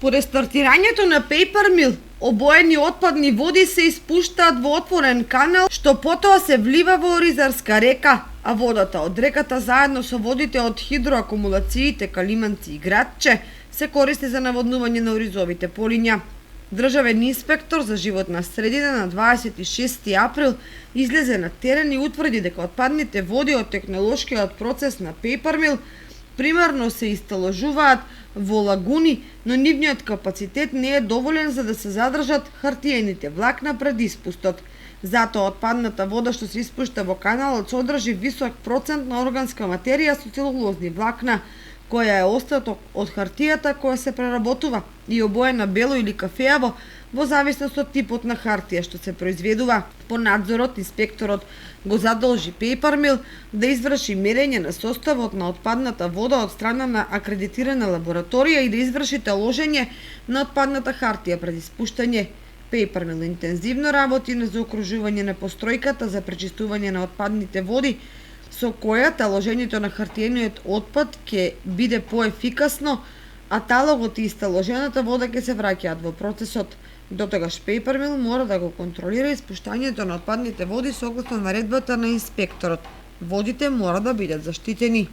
По рестартирањето на Paper Mill, обоени отпадни води се испуштаат во отворен канал, што потоа се влива во Оризарска река, а водата од реката заедно со водите од хидроакумулациите Калиманци и Градче се користи за наводнување на оризовите полиња. Државен инспектор за животна средина на 26 април излезе на терен и утврди дека отпадните води од технолошкиот процес на Paper Mill примерно се исталожуваат во лагуни, но нивниот капацитет не е доволен за да се задржат хартиените влакна пред испустот. Затоа отпадната вода што се испушта во каналот содржи висок процент на органска материја со целулозни влакна, која е остаток од хартијата која се преработува и обоена бело или кафеаво во зависност од типот на хартија што се произведува. По надзорот, инспекторот го задолжи Paper Mill да изврши мерење на составот на отпадната вода од страна на акредитирана лабораторија и да изврши таложење на отпадната хартија пред испуштање. Paper Mill интензивно работи на заокружување на постројката за пречистување на отпадните води, со која таложењето на хартиениот отпад ќе биде поефикасно, а талогот и исталожената вода ќе се враќаат во процесот. Дотогаш Paper Mill мора да го контролира испуштањето на отпадните води согласно наредбата на инспекторот. Водите мора да бидат заштитени.